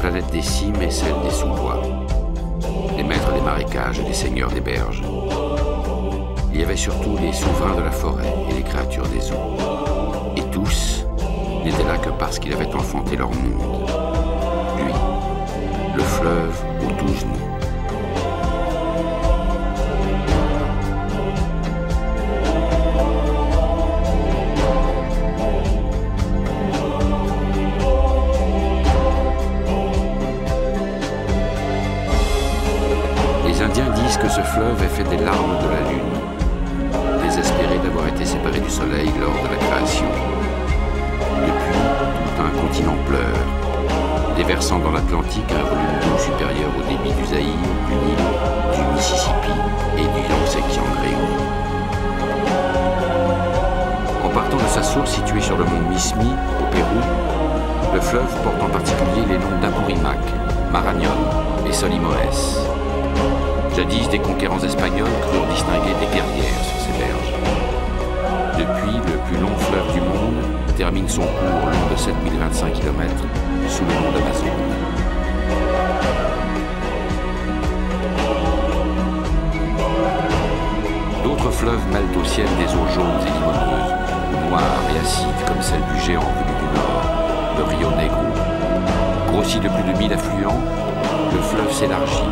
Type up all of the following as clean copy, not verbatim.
planète des cimes et celle des sous-bois, les maîtres des marécages et les seigneurs des berges. Il y avait surtout les souverains de la forêt et les créatures des eaux. Et tous n'étaient là que parce qu'il avait enfanté leur monde. Lui, le fleuve aux 12 noms. Les Indiens disent que ce fleuve est fait des larmes de la lune, désespérés d'avoir été séparés du soleil lors de la création. Depuis, tout un continent pleure, déversant dans l'Atlantique un volume d'eau supérieur au débit du Zaïre, du Nil, du Mississippi et du Yangtze-Kiang réunis. En partant de sa source située sur le mont Mismi, au Pérou, le fleuve porte en particulier les noms d'Apurimac, Marañón et Solimoes. Jadis, des conquérants espagnols crurent distinguer des guerrières sur ces berges. Depuis, le plus long fleuve du monde termine son cours long de 7025 km sous le nom d'Amazone. D'autres fleuves mêlent au ciel des eaux jaunes et limoneuses, noires et acides comme celle du géant venu du nord, le Rio Negro. Grossi de plus de 1000 affluents, le fleuve s'élargit.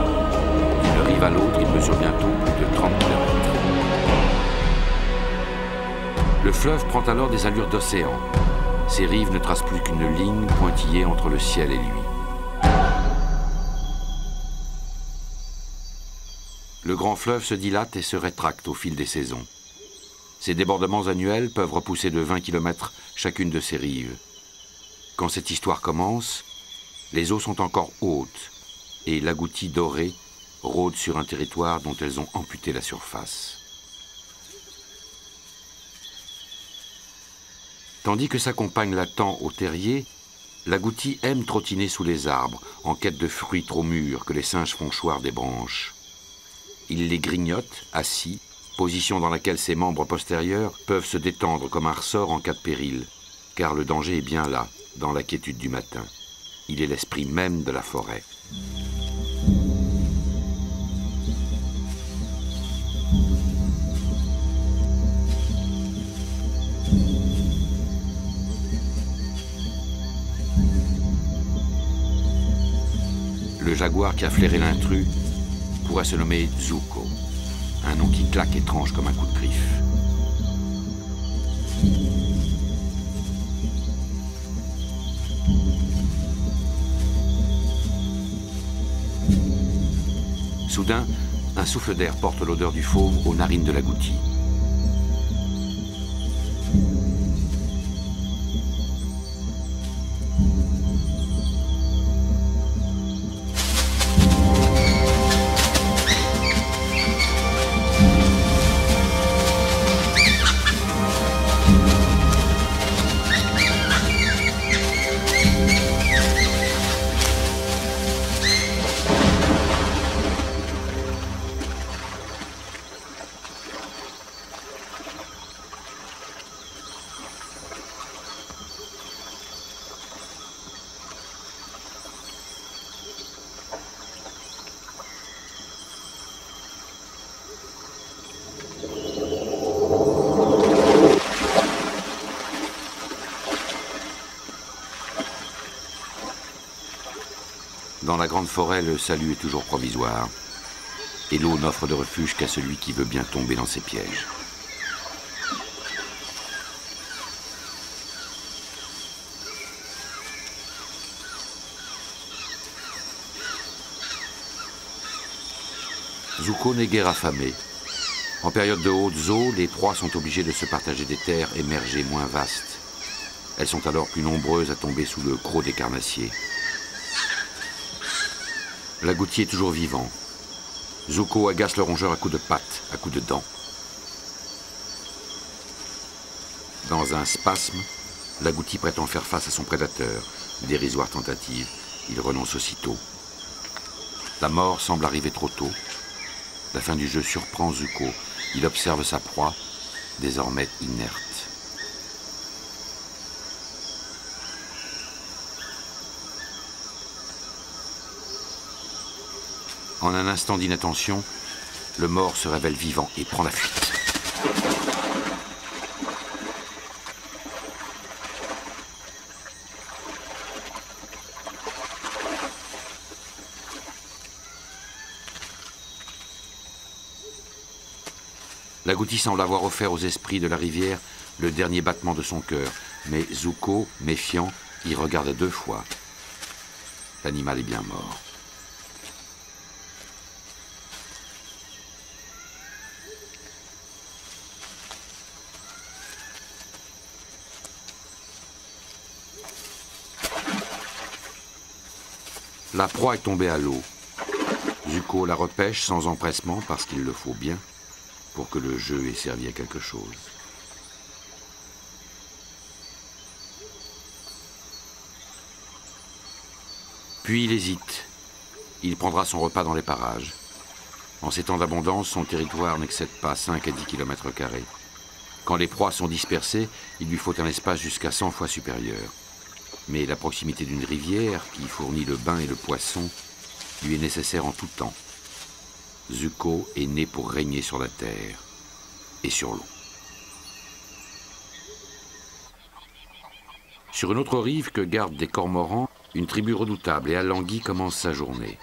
D'une rive à l'autre, il mesure bientôt plus de 30 km. Le fleuve prend alors des allures d'océan. Ses rives ne tracent plus qu'une ligne pointillée entre le ciel et lui. Le grand fleuve se dilate et se rétracte au fil des saisons. Ses débordements annuels peuvent repousser de 20 km chacune de ses rives. Quand cette histoire commence, les eaux sont encore hautes et l'agouti doré rôdent sur un territoire dont elles ont amputé la surface. Tandis que sa compagne l'attend au terrier, l'agouti aime trottiner sous les arbres, en quête de fruits trop mûrs que les singes font choir des branches. Il les grignote, assis, position dans laquelle ses membres postérieurs peuvent se détendre comme un ressort en cas de péril, car le danger est bien là, dans la quiétude du matin. Il est l'esprit même de la forêt. Le jaguar qui a flairé l'intrus pourrait se nommer Zuko, un nom qui claque et tranche comme un coup de griffe. Soudain, un souffle d'air porte l'odeur du fauve aux narines de l'agouti. Dans la grande forêt, le salut est toujours provisoire. Et l'eau n'offre de refuge qu'à celui qui veut bien tomber dans ses pièges. Zuko n'est guère affamé. En période de hautes eaux, les proies sont obligées de se partager des terres émergées moins vastes. Elles sont alors plus nombreuses à tomber sous le croc des carnassiers. L'agouti est toujours vivant. Zuko agace le rongeur à coups de pattes, à coups de dents. Dans un spasme, l'agouti prétend faire face à son prédateur. Dérisoire tentative, il renonce aussitôt. La mort semble arriver trop tôt. La fin du jeu surprend Zuko. Il observe sa proie, désormais inerte. En un instant d'inattention, le mort se révèle vivant et prend la fuite. L'agouti semble avoir offert aux esprits de la rivière le dernier battement de son cœur, mais Zuko, méfiant, y regarde 2 fois. L'animal est bien mort. La proie est tombée à l'eau. Zuko la repêche sans empressement parce qu'il le faut bien pour que le jeu ait servi à quelque chose. Puis il hésite. Il prendra son repas dans les parages. En ces temps d'abondance, son territoire n'excède pas 5 à 10 km². Quand les proies sont dispersées, il lui faut un espace jusqu'à 100 fois supérieur. Mais la proximité d'une rivière, qui fournit le bain et le poisson, lui est nécessaire en tout temps. Zuko est né pour régner sur la terre et sur l'eau. Sur une autre rive que gardent des cormorans, une tribu redoutable et alanguie commence sa journée.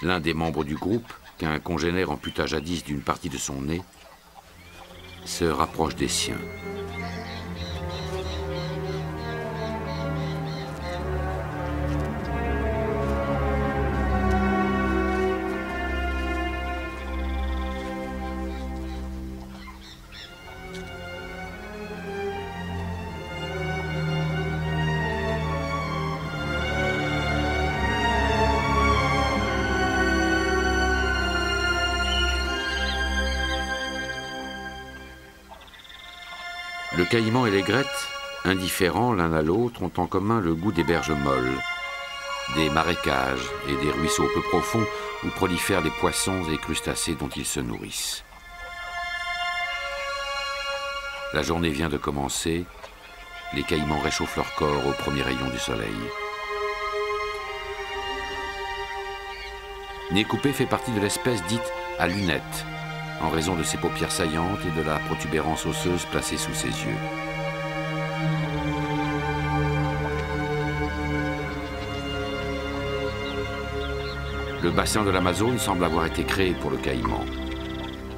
L'un des membres du groupe, qu'un congénère amputa jadis d'une partie de son nez, se rapproche des siens. Le caïman et l'aigrette, indifférents l'un à l'autre, ont en commun le goût des berges molles, des marécages et des ruisseaux peu profonds où prolifèrent les poissons et crustacés dont ils se nourrissent. La journée vient de commencer, les caïmans réchauffent leur corps aux premiers rayons du soleil. Nez coupé fait partie de l'espèce dite à lunettes, en raison de ses paupières saillantes et de la protubérance osseuse placée sous ses yeux. Le bassin de l'Amazone semble avoir été créé pour le caïman.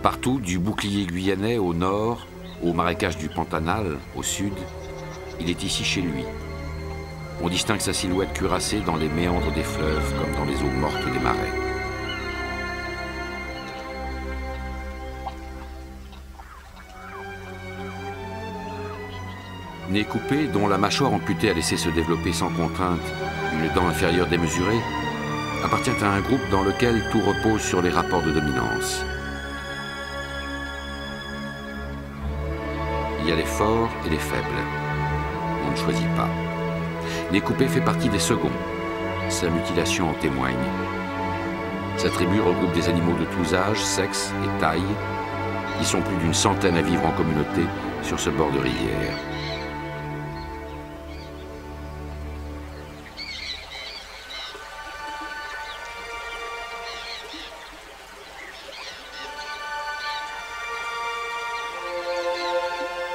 Partout, du bouclier guyanais au nord, au marécage du Pantanal au sud, il est ici chez lui. On distingue sa silhouette cuirassée dans les méandres des fleuves comme dans les eaux mortes des marais. Nez coupé, dont la mâchoire amputée a laissé se développer sans contrainte une dent inférieure démesurée, appartient à un groupe dans lequel tout repose sur les rapports de dominance. Il y a les forts et les faibles. On ne choisit pas. Nez coupé fait partie des seconds. Sa mutilation en témoigne. Sa tribu regroupe des animaux de tous âges, sexes et tailles. Ils sont plus d'une centaine à vivre en communauté sur ce bord de rivière.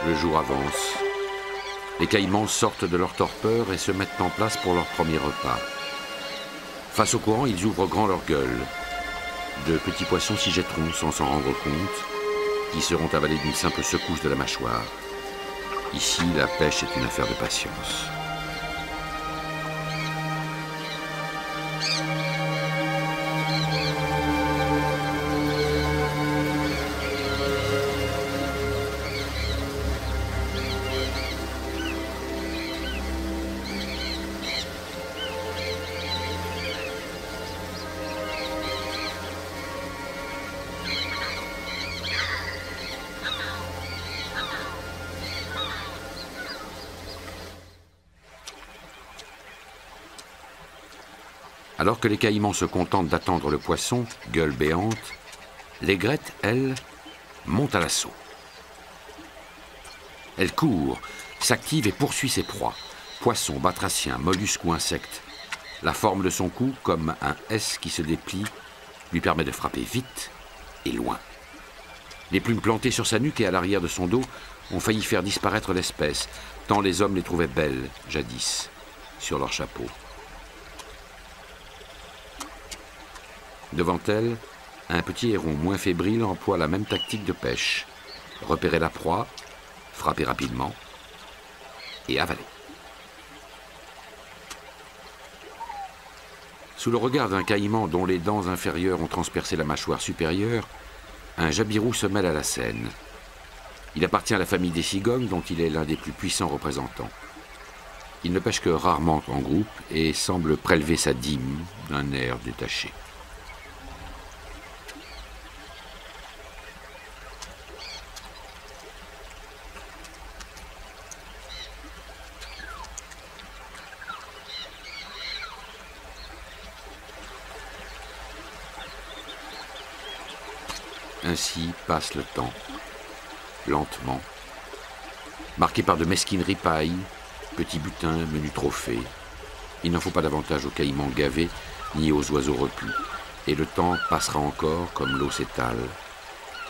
Le jour avance. Les caïmans sortent de leur torpeur et se mettent en place pour leur premier repas. Face au courant, ils ouvrent grand leur gueule. De petits poissons s'y jetteront sans s'en rendre compte, qui seront avalés d'une simple secousse de la mâchoire. Ici, la pêche est une affaire de patience. Alors que les caïmans se contentent d'attendre le poisson, gueule béante, l'aigrette, elle, monte à l'assaut. Elle court, s'active et poursuit ses proies. Poissons, batraciens, mollusques ou insectes. La forme de son cou, comme un S qui se déplie, lui permet de frapper vite et loin. Les plumes plantées sur sa nuque et à l'arrière de son dos ont failli faire disparaître l'espèce, tant les hommes les trouvaient belles, jadis, sur leur chapeau. Devant elle, un petit héron moins fébrile emploie la même tactique de pêche. Repérer la proie, frapper rapidement et avaler. Sous le regard d'un caïman dont les dents inférieures ont transpercé la mâchoire supérieure, un jabirou se mêle à la scène. Il appartient à la famille des cigognes dont il est l'un des plus puissants représentants. Il ne pêche que rarement en groupe et semble prélever sa dîme d'un air détaché. Ainsi passe le temps, lentement, marqué par de mesquines ripailles, petits butins, menus trophées. Il n'en faut pas davantage aux caïmans gavés, ni aux oiseaux repus, et le temps passera encore comme l'eau s'étale,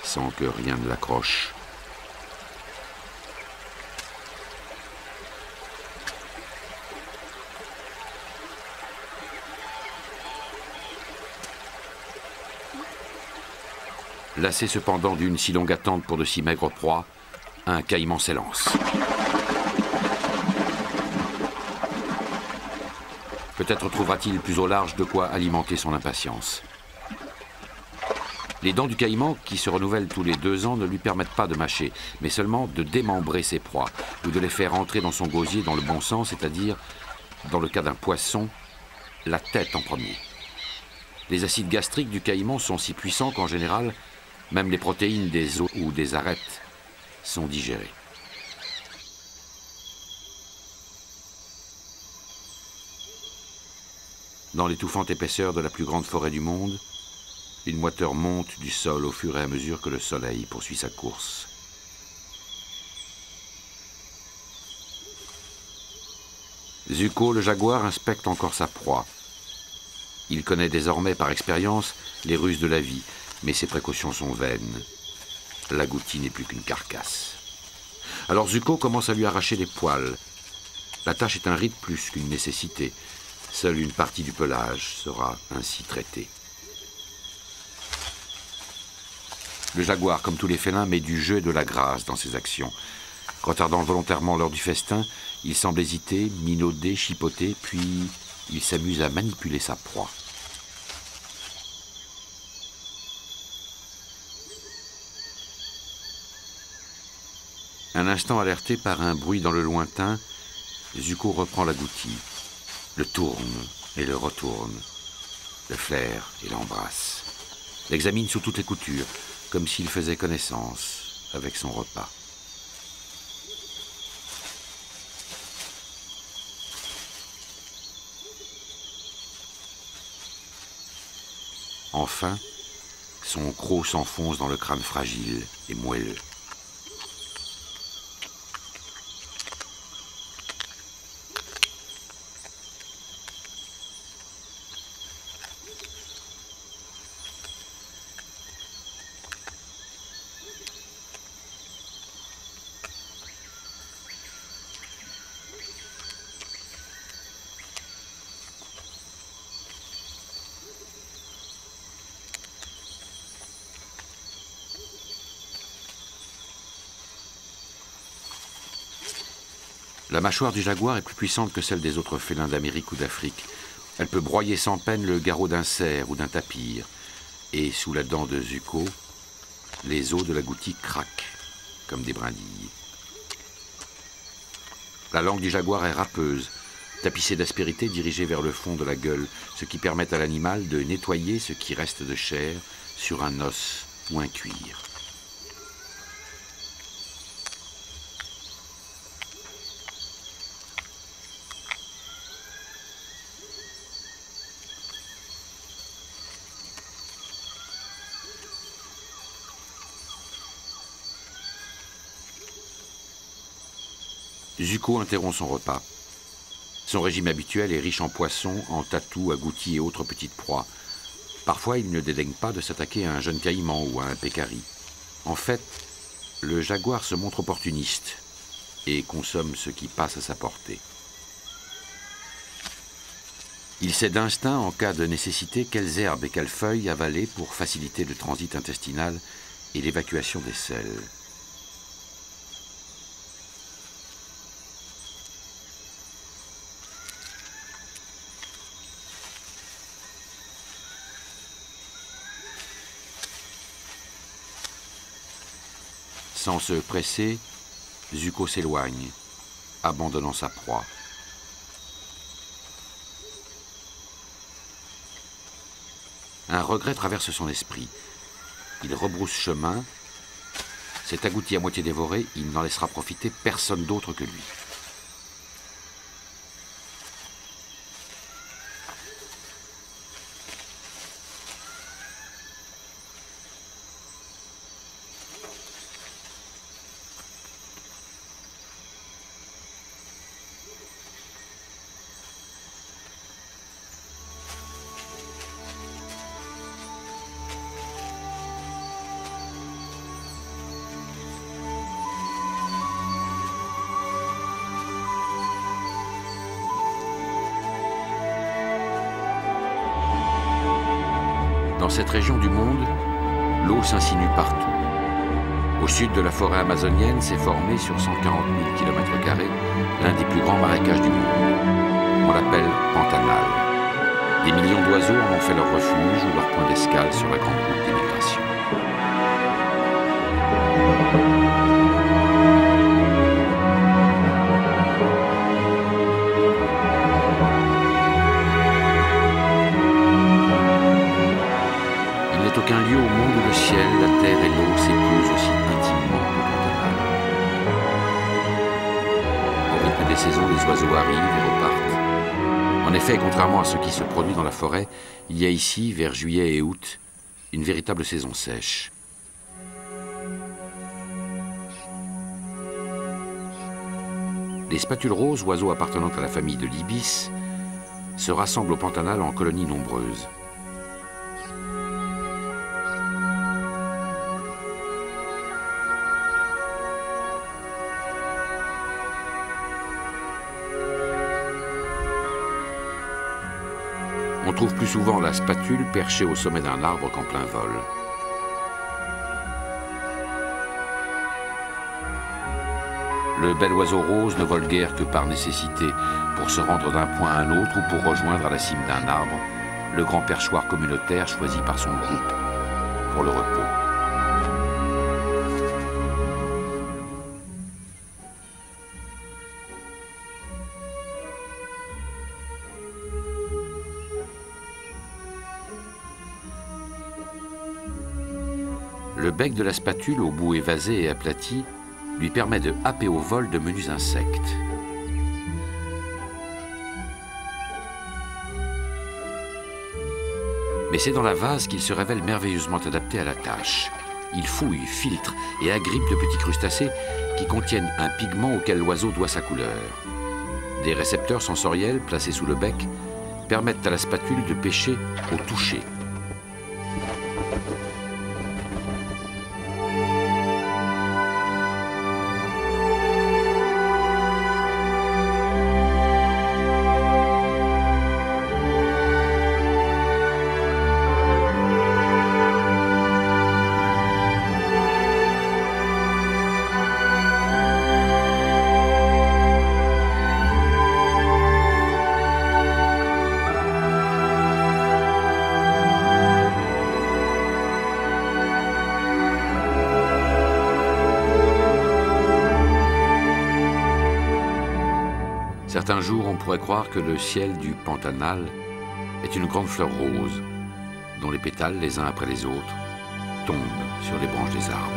sans que rien ne l'accroche. Lassé cependant d'une si longue attente pour de si maigres proies, un caïman s'élance. Peut-être trouvera-t-il plus au large de quoi alimenter son impatience. Les dents du caïman, qui se renouvellent tous les 2 ans, ne lui permettent pas de mâcher, mais seulement de démembrer ses proies, ou de les faire entrer dans son gosier dans le bon sens, c'est-à-dire, dans le cas d'un poisson, la tête en premier. Les acides gastriques du caïman sont si puissants qu'en général, même les protéines des os ou des arêtes sont digérées. Dans l'étouffante épaisseur de la plus grande forêt du monde, une moiteur monte du sol au fur et à mesure que le soleil poursuit sa course. Zuko, le jaguar, inspecte encore sa proie. Il connaît désormais par expérience les ruses de la vie, mais ses précautions sont vaines. L'agouti n'est plus qu'une carcasse. Alors Zuko commence à lui arracher les poils. La tâche est un rite plus qu'une nécessité. Seule une partie du pelage sera ainsi traitée. Le jaguar, comme tous les félins, met du jeu et de la grâce dans ses actions. Retardant volontairement l'heure du festin, il semble hésiter, minauder, chipoter, puis il s'amuse à manipuler sa proie. Un instant alerté par un bruit dans le lointain, Zuko reprend l'agouti, le tourne et le retourne, le flaire et l'embrasse, l'examine sous toutes les coutures, comme s'il faisait connaissance avec son repas. Enfin, son croc s'enfonce dans le crâne fragile et moelleux. La mâchoire du jaguar est plus puissante que celle des autres félins d'Amérique ou d'Afrique. Elle peut broyer sans peine le garrot d'un cerf ou d'un tapir. Et sous la dent de Zuko, les os de l'agouti craquent comme des brindilles. La langue du jaguar est râpeuse, tapissée d'aspérité dirigée vers le fond de la gueule, ce qui permet à l'animal de nettoyer ce qui reste de chair sur un os ou un cuir. Zuko interrompt son repas. Son régime habituel est riche en poissons, en tatous, agoutis et autres petites proies. Parfois, il ne dédaigne pas de s'attaquer à un jeune caïman ou à un pécari. En fait, le jaguar se montre opportuniste et consomme ce qui passe à sa portée. Il sait d'instinct, en cas de nécessité, quelles herbes et quelles feuilles avaler pour faciliter le transit intestinal et l'évacuation des selles. Sans se presser, Zuko s'éloigne, abandonnant sa proie. Un regret traverse son esprit. Il rebrousse chemin. Cet agouti à moitié dévoré, il n'en laissera profiter personne d'autre que lui. Dans cette région du monde, l'eau s'insinue partout. Au sud de la forêt amazonienne s'est formé sur 140 000 km² l'un des plus grands marécages du monde. On l'appelle Pantanal. Des millions d'oiseaux en ont fait leur refuge ou leur point d'escale sur la grande route des migrations. Aucun lieu au monde où le ciel, la terre et l'eau s'épousent aussi intimement qu'au Pantanal. Au rythme des saisons, les oiseaux arrivent et repartent. En effet, contrairement à ce qui se produit dans la forêt, il y a ici, vers juillet et août, une véritable saison sèche. Les spatules roses, oiseaux appartenant à la famille de l'ibis, se rassemblent au Pantanal en colonies nombreuses. On trouve plus souvent la spatule perchée au sommet d'un arbre qu'en plein vol. Le bel oiseau rose ne vole guère que par nécessité, pour se rendre d'un point à un autre ou pour rejoindre à la cime d'un arbre le grand perchoir communautaire choisi par son groupe pour le repos. Le bec de la spatule, au bout évasé et aplati, lui permet de happer au vol de menus insectes. Mais c'est dans la vase qu'il se révèle merveilleusement adapté à la tâche. Il fouille, filtre et agrippe de petits crustacés qui contiennent un pigment auquel l'oiseau doit sa couleur. Des récepteurs sensoriels placés sous le bec permettent à la spatule de pêcher au toucher. Certains jours, on pourrait croire que le ciel du Pantanal est une grande fleur rose, dont les pétales, les uns après les autres, tombent sur les branches des arbres.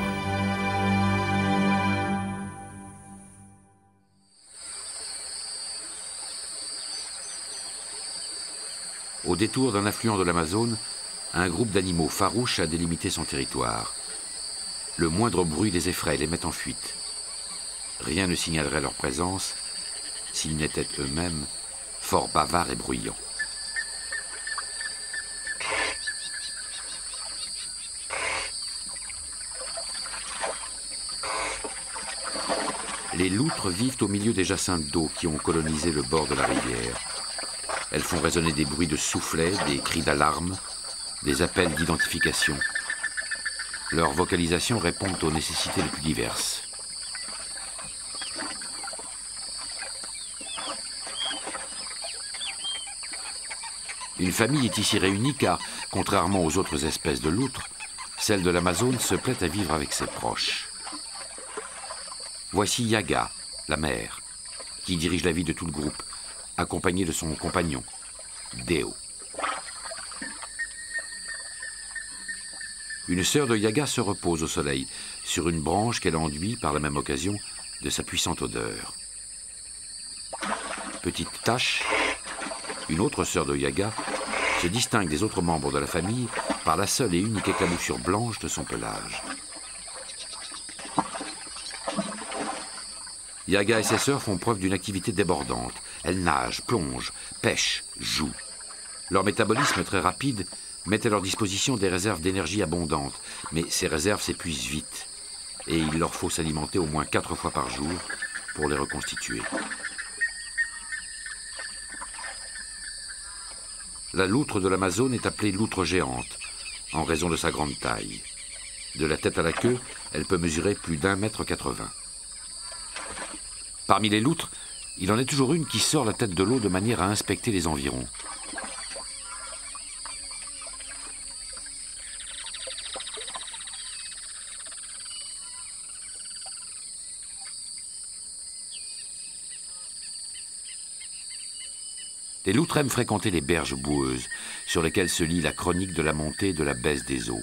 Au détour d'un affluent de l'Amazone, un groupe d'animaux farouches a délimité son territoire. Le moindre bruit les effraie, les met en fuite. Rien ne signalerait leur présence s'ils n'étaient eux-mêmes fort bavards et bruyants. Les loutres vivent au milieu des jacinthes d'eau qui ont colonisé le bord de la rivière. Elles font résonner des bruits de soufflets, des cris d'alarme, des appels d'identification. Leurs vocalisations répondent aux nécessités les plus diverses. Une famille est ici réunie car, contrairement aux autres espèces de loutres, celle de l'Amazone se plaît à vivre avec ses proches. Voici Yaga, la mère, qui dirige la vie de tout le groupe, accompagnée de son compagnon, Deo. Une sœur de Yaga se repose au soleil, sur une branche qu'elle enduit par la même occasion de sa puissante odeur. Petite Tache, une autre sœur de Yaga, se distingue des autres membres de la famille par la seule et unique éclaboussure blanche de son pelage. Yaga et ses sœurs font preuve d'une activité débordante. Elles nagent, plongent, pêchent, jouent. Leur métabolisme très rapide met à leur disposition des réserves d'énergie abondantes, mais ces réserves s'épuisent vite et il leur faut s'alimenter au moins 4 fois par jour pour les reconstituer. La loutre de l'Amazone est appelée loutre géante, en raison de sa grande taille. De la tête à la queue, elle peut mesurer plus d'1,80 m. Parmi les loutres, il en est toujours une qui sort la tête de l'eau de manière à inspecter les environs. Les loutres aiment fréquenter les berges boueuses, sur lesquelles se lit la chronique de la montée et de la baisse des eaux.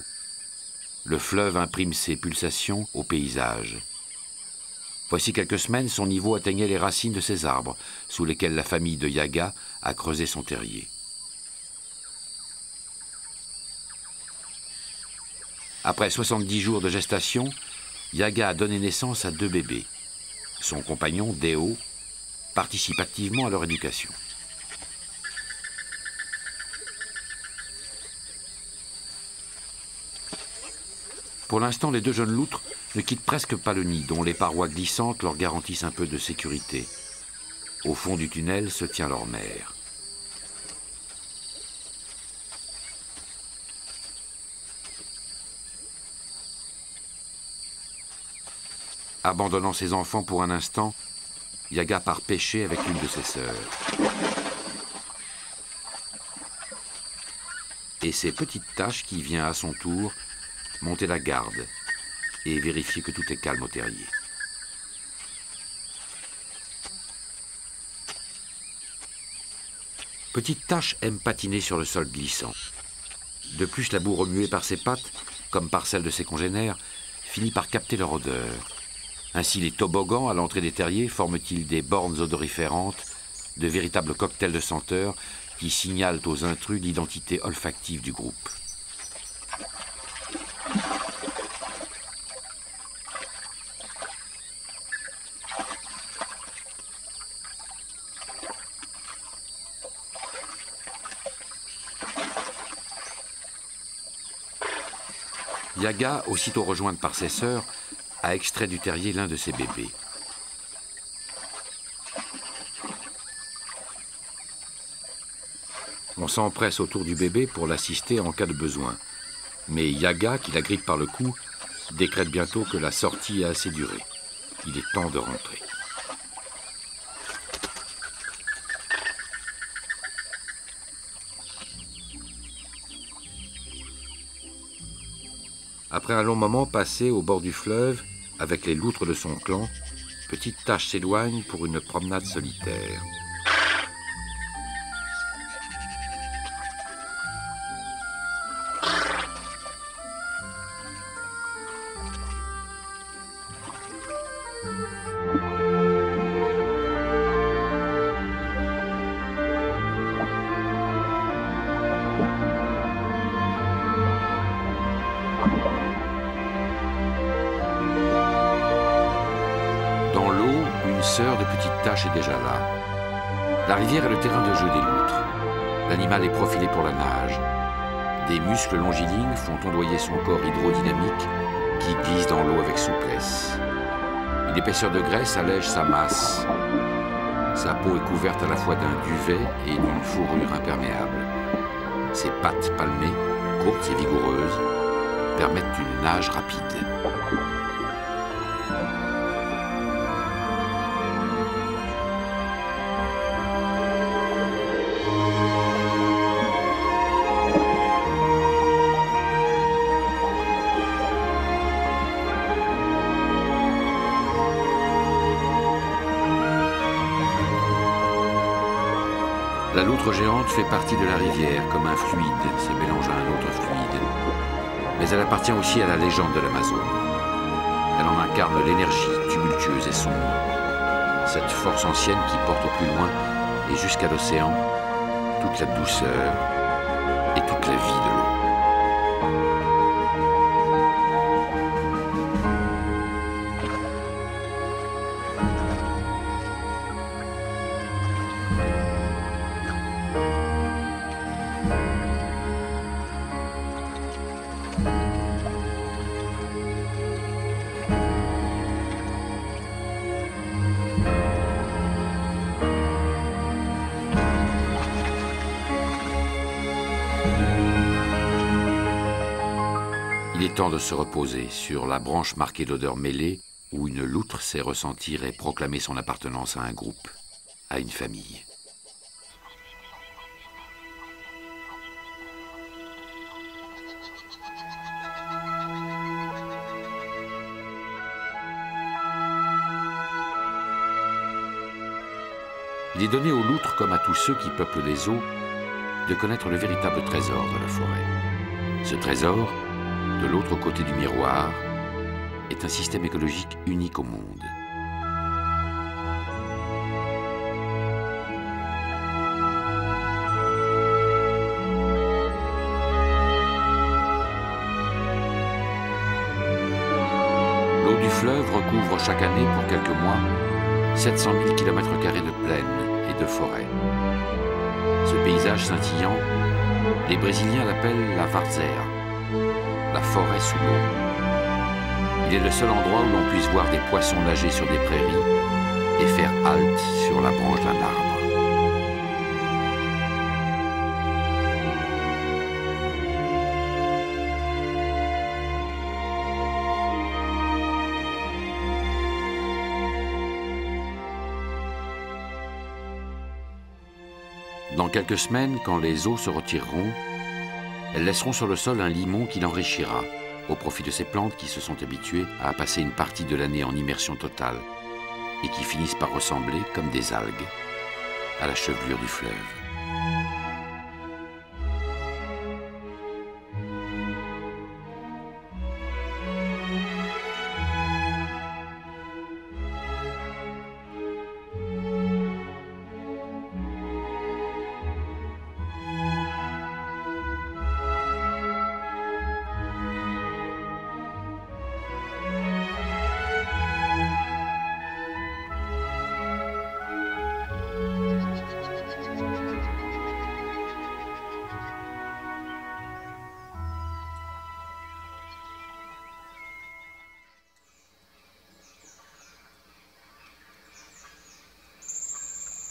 Le fleuve imprime ses pulsations au paysage. Voici quelques semaines, son niveau atteignait les racines de ces arbres, sous lesquels la famille de Yaga a creusé son terrier. Après 70 jours de gestation, Yaga a donné naissance à 2 bébés. Son compagnon, Deo, participe activement à leur éducation. Pour l'instant, les 2 jeunes loutres ne quittent presque pas le nid, dont les parois glissantes leur garantissent un peu de sécurité. Au fond du tunnel se tient leur mère. Abandonnant ses enfants pour un instant, Yaga part pêcher avec l'une de ses sœurs. Et c'est Petite Tache qui vient à son tour monter la garde et vérifier que tout est calme au terrier. Petite Tache aime patiner sur le sol glissant. De plus, la boue remuée par ses pattes, comme par celle de ses congénères, finit par capter leur odeur. Ainsi, les toboggans à l'entrée des terriers forment-ils des bornes odoriférantes, de véritables cocktails de senteurs qui signalent aux intrus l'identité olfactive du groupe. Yaga, aussitôt rejointe par ses sœurs, a extrait du terrier l'un de ses bébés. On s'empresse autour du bébé pour l'assister en cas de besoin. Mais Yaga, qui la grippe par le cou, décrète bientôt que la sortie a assez duré. Il est temps de rentrer. Après un long moment passé au bord du fleuve, avec les loutres de son clan, Petite Tache s'éloigne pour une promenade solitaire. Dans l'eau, une sœur de Petite Tache est déjà là. La rivière est le terrain de jeu des loutres. L'animal est profilé pour la nage. Des muscles longilignes font ondoyer son corps hydrodynamique qui glisse dans l'eau avec souplesse. Une épaisseur de graisse allège sa masse. Sa peau est couverte à la fois d'un duvet et d'une fourrure imperméable. Ses pattes palmées, courtes et vigoureuses, permettent une nage rapide. La loutre géante fait partie de la rivière comme un fluide se mélangeant à un autre fluide. Mais elle appartient aussi à la légende de l'Amazone. Elle en incarne l'énergie tumultueuse et sombre. Cette force ancienne qui porte au plus loin et jusqu'à l'océan toute la douceur et toute la vie de l'eau. Il est temps de se reposer sur la branche marquée d'odeurs mêlées où une loutre sait ressentir et proclamer son appartenance à un groupe, à une famille. Il est donné aux loutres, comme à tous ceux qui peuplent les eaux, de connaître le véritable trésor de la forêt. Ce trésor, de l'autre côté du miroir, est un système écologique unique au monde. L'eau du fleuve recouvre chaque année pour quelques mois 700 000 km² de plaine et de forêt. Ce paysage scintillant, les Brésiliens l'appellent la Várzea, la forêt sous l'eau. Il est le seul endroit où l'on puisse voir des poissons nager sur des prairies et faire halte sur la branche d'un arbre. Dans quelques semaines, quand les eaux se retireront, elles laisseront sur le sol un limon qui l'enrichira, au profit de ces plantes qui se sont habituées à passer une partie de l'année en immersion totale et qui finissent par ressembler, comme des algues, à la chevelure du fleuve.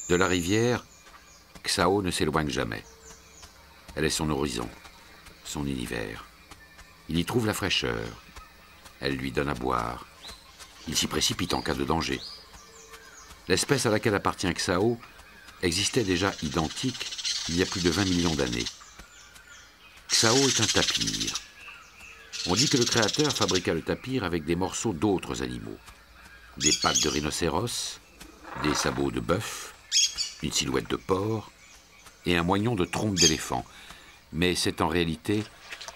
De la rivière, Xao ne s'éloigne jamais. Elle est son horizon, son univers. Il y trouve la fraîcheur. Elle lui donne à boire. Il s'y précipite en cas de danger. L'espèce à laquelle appartient Xao existait déjà identique il y a plus de 20 millions d'années. Xao est un tapir. On dit que le créateur fabriqua le tapir avec des morceaux d'autres animaux. Des pattes de rhinocéros, des sabots de bœuf, une silhouette de porc et un moignon de trompe d'éléphant. Mais c'est en réalité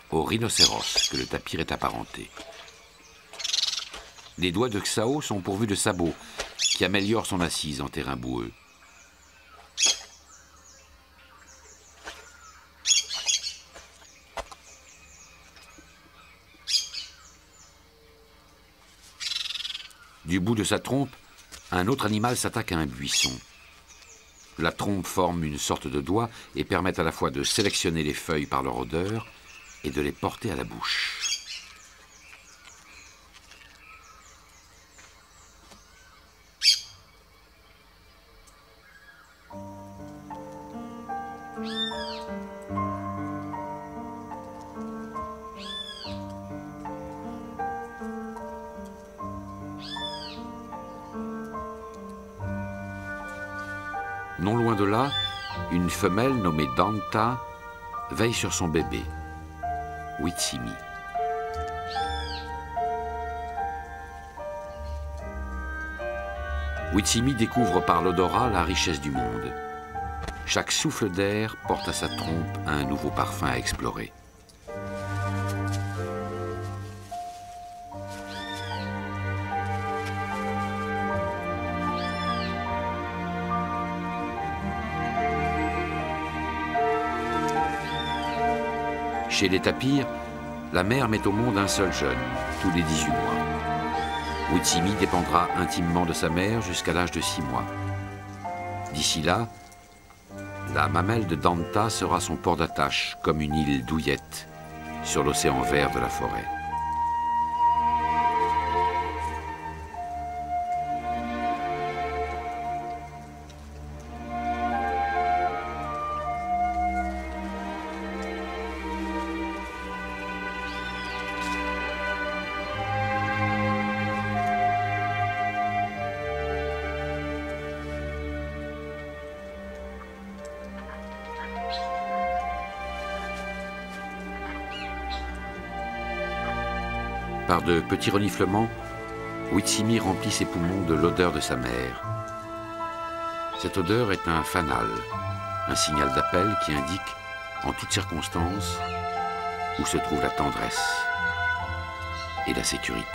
au rhinocéros que le tapir est apparenté. Les doigts de Xao sont pourvus de sabots qui améliorent son assise en terrain boueux. Du bout de sa trompe, un autre animal s'attaque à un buisson. La trompe forme une sorte de doigt et permet à la fois de sélectionner les feuilles par leur odeur et de les porter à la bouche. Non loin de là, une femelle nommée Danta veille sur son bébé, Witsimi. Witsimi découvre par l'odorat la richesse du monde. Chaque souffle d'air porte à sa trompe un nouveau parfum à explorer. Chez les tapirs, la mère met au monde un seul jeune, tous les 18 mois. Witsimi dépendra intimement de sa mère jusqu'à l'âge de 6 mois. D'ici là, la mamelle de Danta sera son port d'attache, comme une île douillette sur l'océan vert de la forêt. Par de petits reniflements, Witsimi remplit ses poumons de l'odeur de sa mère. Cette odeur est un fanal, un signal d'appel qui indique, en toutes circonstances, où se trouve la tendresse et la sécurité.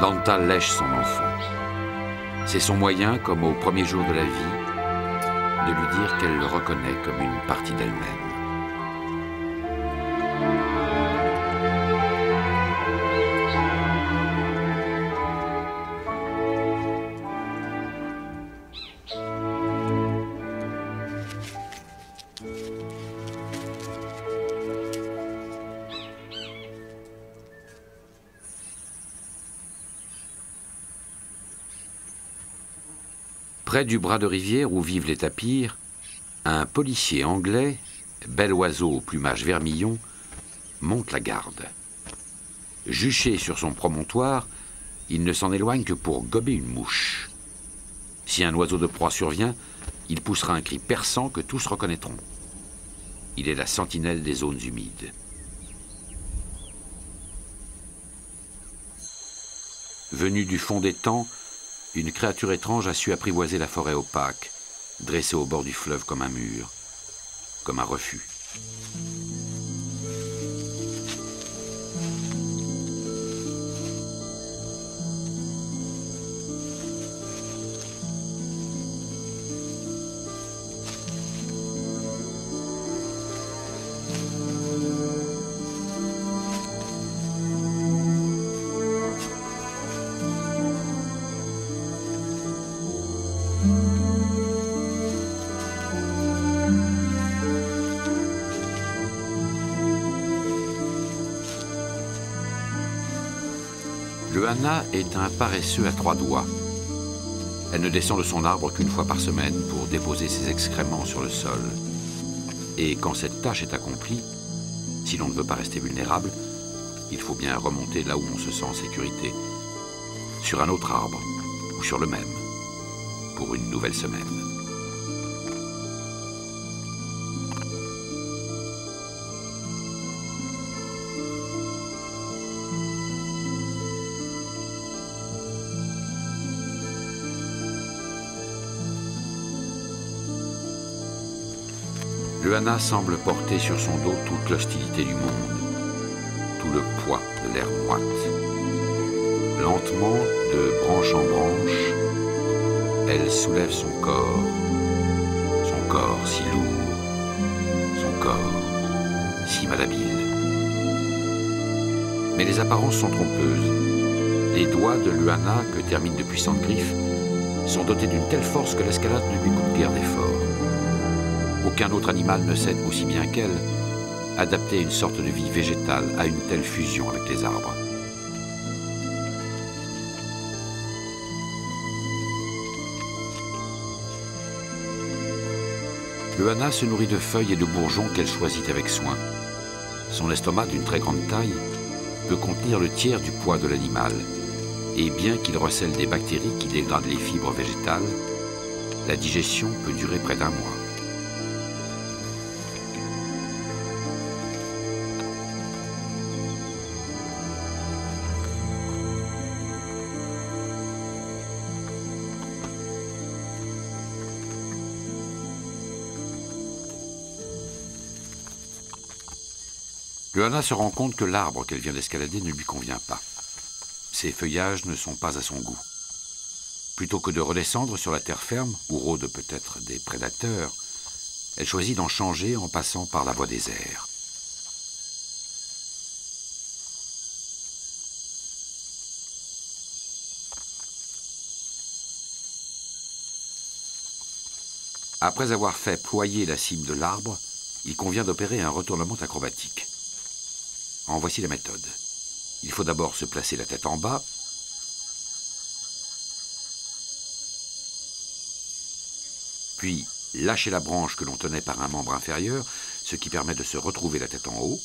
Danta lèche son enfant. C'est son moyen, comme au premier jour de la vie, de lui dire qu'elle le reconnaît comme une partie d'elle-même. Près du bras de rivière où vivent les tapirs, un policier anglais, bel oiseau au plumage vermillon, monte la garde. Juché sur son promontoire, il ne s'en éloigne que pour gober une mouche. Si un oiseau de proie survient, il poussera un cri perçant que tous reconnaîtront. Il est la sentinelle des zones humides. Venu du fond des temps, une créature étrange a su apprivoiser la forêt opaque, dressée au bord du fleuve comme un mur, comme un refus. Le hana est un paresseux à 3 doigts. Elle ne descend de son arbre qu'une fois par semaine pour déposer ses excréments sur le sol. Et quand cette tâche est accomplie, si l'on ne veut pas rester vulnérable, il faut bien remonter là où on se sent en sécurité, sur un autre arbre ou sur le même, pour une nouvelle semaine. Le hana semble porter sur son dos toute l'hostilité du monde, tout le poids de l'air moite. Lentement, de branche en branche, elle soulève son corps si lourd, son corps si malhabile. Mais les apparences sont trompeuses. Les doigts de l'hana, que terminent de puissantes griffes, sont dotés d'une telle force que l'escalade ne lui coûte guère d'effort. Aucun autre animal ne sait aussi bien qu'elle adapter une sorte de vie végétale à une telle fusion avec les arbres. Le hana se nourrit de feuilles et de bourgeons qu'elle choisit avec soin. Son estomac, d'une très grande taille, peut contenir le tiers du poids de l'animal. Et bien qu'il recèle des bactéries qui dégradent les fibres végétales, la digestion peut durer près d'1 mois. Le hana se rend compte que l'arbre qu'elle vient d'escalader ne lui convient pas. Ses feuillages ne sont pas à son goût. Plutôt que de redescendre sur la terre ferme, où rôdent peut-être des prédateurs, elle choisit d'en changer en passant par la voie des airs. Après avoir fait ployer la cime de l'arbre, il convient d'opérer un retournement acrobatique. En voici la méthode. Il faut d'abord se placer la tête en bas, puis lâcher la branche que l'on tenait par un membre inférieur, ce qui permet de se retrouver la tête en haut.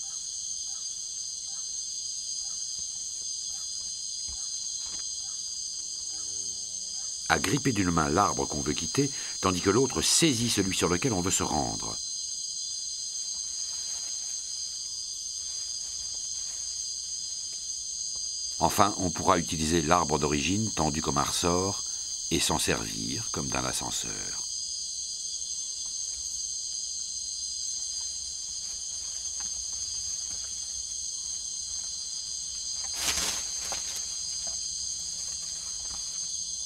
Agripper d'une main l'arbre qu'on veut quitter, tandis que l'autre saisit celui sur lequel on veut se rendre. Enfin, on pourra utiliser l'arbre d'origine tendu comme un ressort et s'en servir comme d'un ascenseur.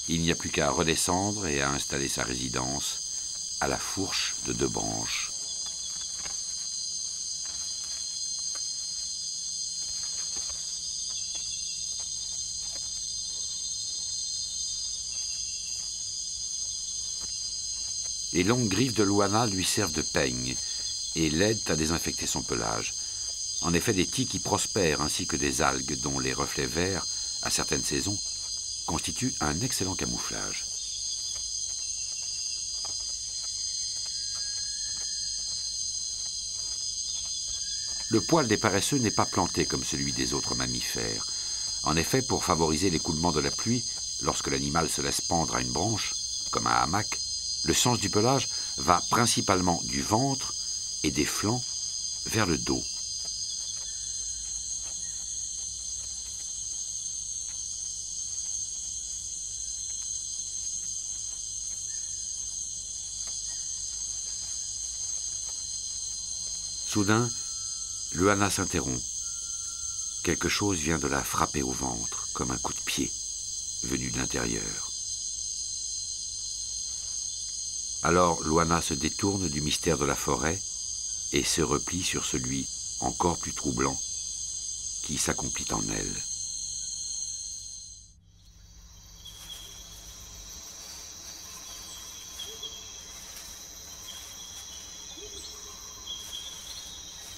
Il n'y a plus qu'à redescendre et à installer sa résidence à la fourche de 2 branches. Les longues griffes de l'ouana lui servent de peigne et l'aident à désinfecter son pelage. En effet, des tiques y prospèrent ainsi que des algues dont les reflets verts, à certaines saisons, constituent un excellent camouflage. Le poil des paresseux n'est pas planté comme celui des autres mammifères. En effet, pour favoriser l'écoulement de la pluie, lorsque l'animal se laisse pendre à une branche, comme un hamac, le sens du pelage va principalement du ventre et des flancs vers le dos. Soudain, le hana s'interrompt. Quelque chose vient de la frapper au ventre, comme un coup de pied, venu de l'intérieur. Alors l'ouana se détourne du mystère de la forêt et se replie sur celui, encore plus troublant, qui s'accomplit en elle.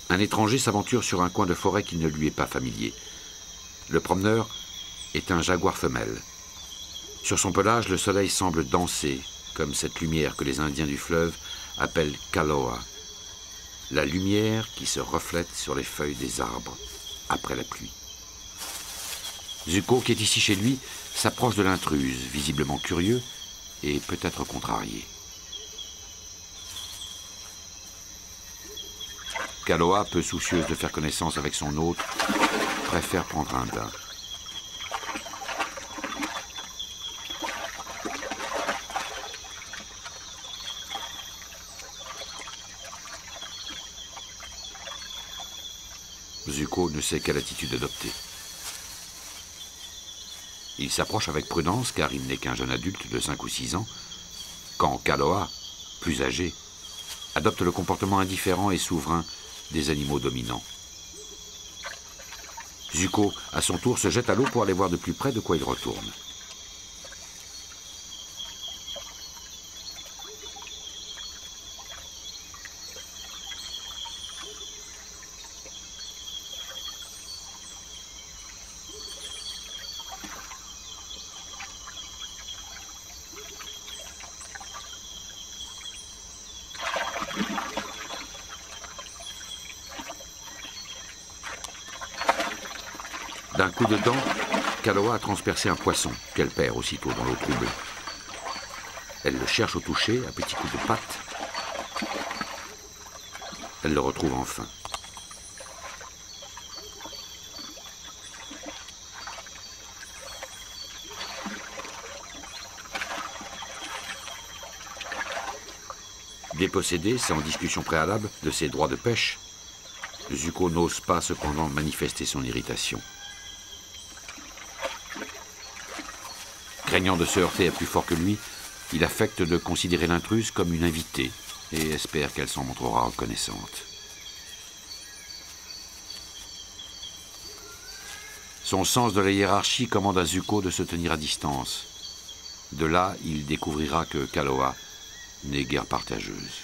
Un étranger s'aventure sur un coin de forêt qui ne lui est pas familier. Le promeneur est un jaguar femelle. Sur son pelage, le soleil semble danser, comme cette lumière que les Indiens du fleuve appellent kaloa, la lumière qui se reflète sur les feuilles des arbres après la pluie. Zuko, qui est ici chez lui, s'approche de l'intruse, visiblement curieux et peut-être contrarié. Kaloa, peu soucieuse de faire connaissance avec son hôte, préfère prendre un bain. Zuko ne sait quelle attitude adopter. Il s'approche avec prudence car il n'est qu'un jeune adulte de 5 ou 6 ans, quand Kaloa, plus âgé, adopte le comportement indifférent et souverain des animaux dominants. Zuko, à son tour, se jette à l'eau pour aller voir de plus près de quoi il retourne. D'un coup de dent, Kaloa a transpercé un poisson, qu'elle perd aussitôt dans l'eau troublée. Elle le cherche au toucher, à petits coups de patte. Elle le retrouve enfin. Dépossédé, sans discussion préalable, de ses droits de pêche, Zuko n'ose pas cependant manifester son irritation. Craignant de se heurter à plus fort que lui, il affecte de considérer l'intruse comme une invitée et espère qu'elle s'en montrera reconnaissante. Son sens de la hiérarchie commande à Zuko de se tenir à distance. De là, il découvrira que Kaloa n'est guère partageuse.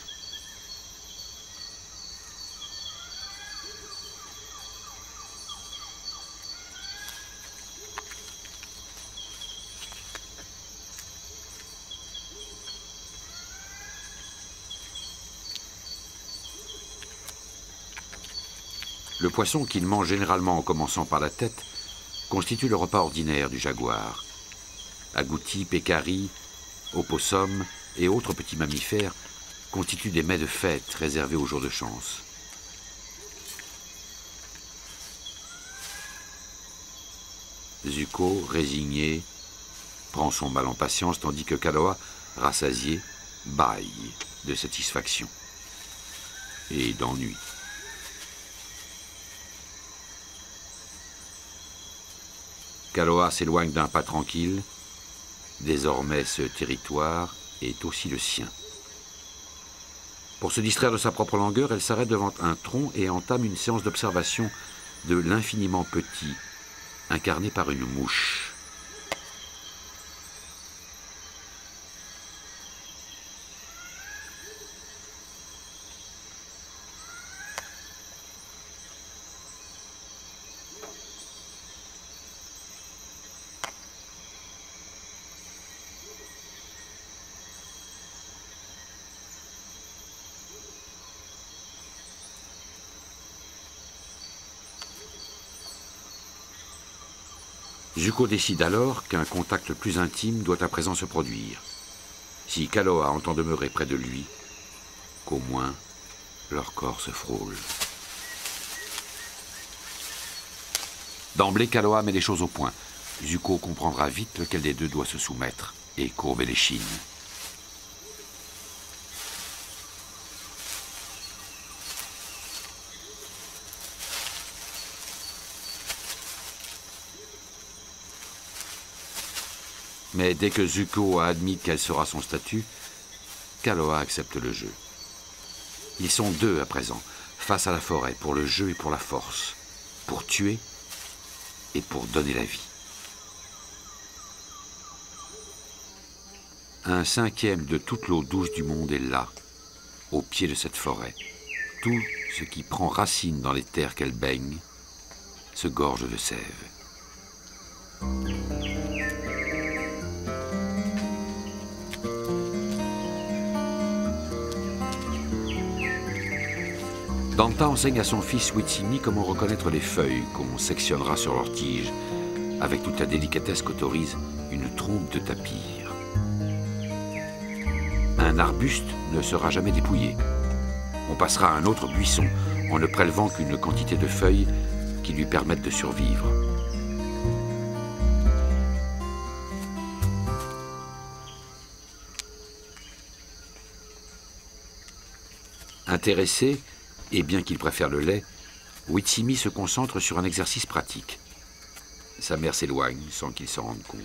Le poisson qu'il mange généralement en commençant par la tête constitue le repas ordinaire du jaguar. Agoutis, pécaris, opossums et autres petits mammifères constituent des mets de fête réservés aux jours de chance. Zuko, résigné, prend son mal en patience tandis que Kaloa, rassasié, bâille de satisfaction et d'ennui. Kaloa s'éloigne d'un pas tranquille. Désormais, ce territoire est aussi le sien. Pour se distraire de sa propre langueur, elle s'arrête devant un tronc et entame une séance d'observation de l'infiniment petit, incarné par une mouche. Zuko décide alors qu'un contact plus intime doit à présent se produire. Si Kaloa entend demeurer près de lui, qu'au moins leur corps se frôle. D'emblée, Kaloa met les choses au point. Zuko comprendra vite lequel des deux doit se soumettre et courber l'échine. Mais dès que Zuko a admis quel sera son statut, Kaloa accepte le jeu. Ils sont deux à présent, face à la forêt, pour le jeu et pour la force, pour tuer et pour donner la vie. Un cinquième de toute l'eau douce du monde est là, au pied de cette forêt. Tout ce qui prend racine dans les terres qu'elle baigne se gorge de sève. Danta enseigne à son fils Witsimi comment reconnaître les feuilles qu'on sectionnera sur leurs tiges, avec toute la délicatesse qu'autorise une trompe de tapir. Un arbuste ne sera jamais dépouillé. On passera à un autre buisson en ne prélevant qu'une quantité de feuilles qui lui permettent de survivre. Intéressé, et bien qu'il préfère le lait, Witsimi se concentre sur un exercice pratique. Sa mère s'éloigne sans qu'il s'en rende compte.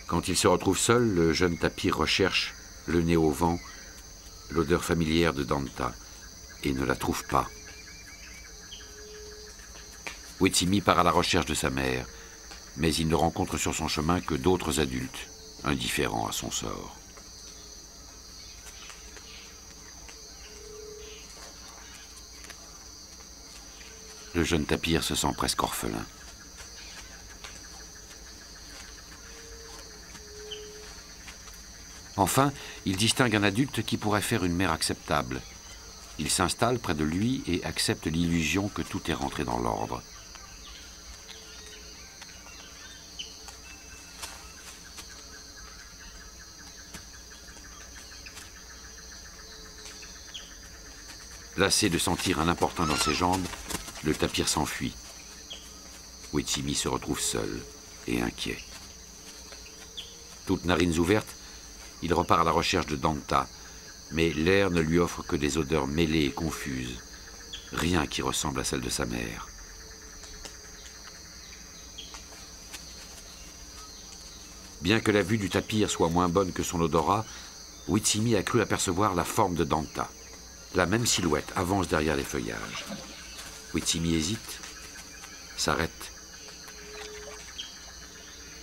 Quand il se retrouve seul, le jeune tapir recherche, le nez au vent, l'odeur familière de Danta et ne la trouve pas. Witsimi part à la recherche de sa mère, mais il ne rencontre sur son chemin que d'autres adultes, indifférents à son sort. Le jeune tapir se sent presque orphelin. Enfin, il distingue un adulte qui pourrait faire une mère acceptable. Il s'installe près de lui et accepte l'illusion que tout est rentré dans l'ordre. Lassé de sentir un importun dans ses jambes, le tapir s'enfuit. Wetchimi se retrouve seul et inquiet. Toutes narines ouvertes, il repart à la recherche de Danta, mais l'air ne lui offre que des odeurs mêlées et confuses, rien qui ressemble à celle de sa mère. Bien que la vue du tapir soit moins bonne que son odorat, Wetchimi a cru apercevoir la forme de Danta. La même silhouette avance derrière les feuillages. Wetchimi hésite, s'arrête,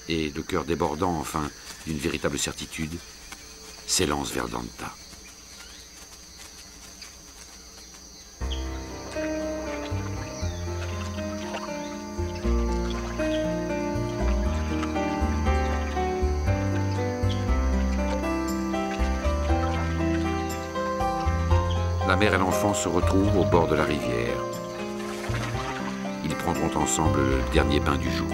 et, le cœur débordant enfin d'une véritable certitude, s'élance vers Danta. La mère et l'enfant se retrouvent au bord de la rivière. Ils prendront ensemble le dernier bain du jour.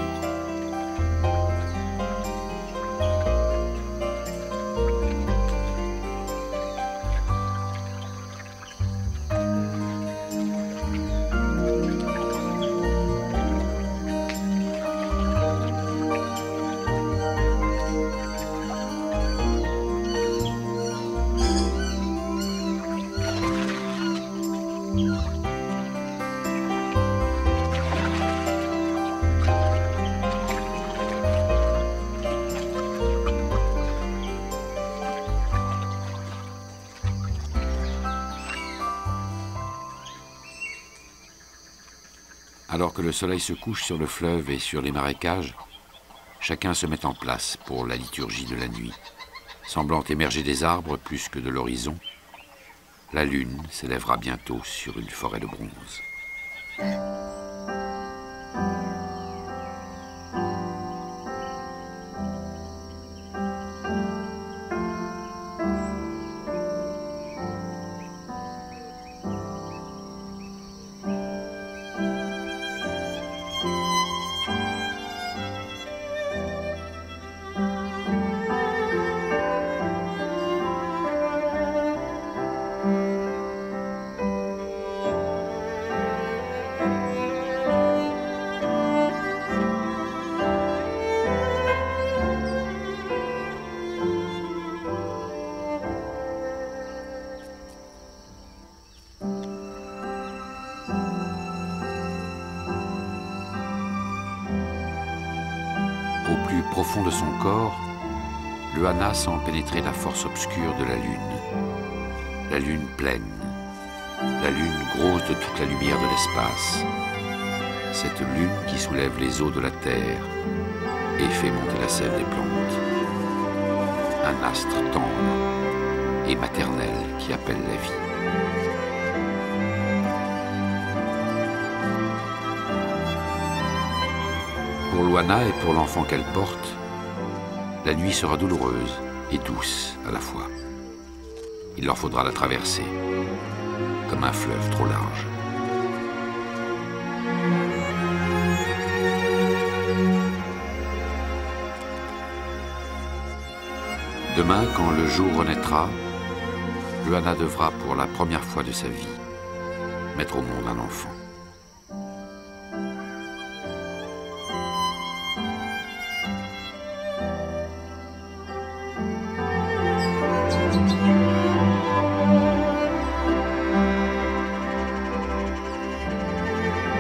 Alors que le soleil se couche sur le fleuve et sur les marécages, chacun se met en place pour la liturgie de la nuit. Semblant émerger des arbres plus que de l'horizon, la lune s'élèvera bientôt sur une forêt de bronze. Au plus profond de son corps, le Hana sent pénétrer la force obscure de la lune pleine, la lune grosse de toute la lumière de l'espace, cette lune qui soulève les eaux de la terre et fait monter la sève des plantes, un astre tendre et maternel qui appelle la vie. Pour Luana et pour l'enfant qu'elle porte, la nuit sera douloureuse et douce à la fois. Il leur faudra la traverser, comme un fleuve trop large. Demain, quand le jour renaîtra, Luana devra, pour la première fois de sa vie, mettre au monde un enfant.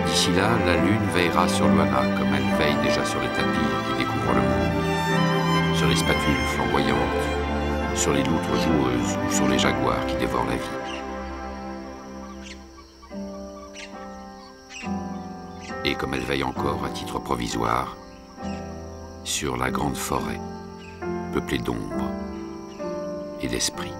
D'ici là, la lune veillera sur Luana comme elle veille déjà sur les tapirs qui découvrent le monde, sur les spatules flamboyantes, sur les loutres joueuses ou sur les jaguars qui dévorent la vie. Et comme elle veille encore à titre provisoire sur la grande forêt, peuplée d'ombre et d'esprit.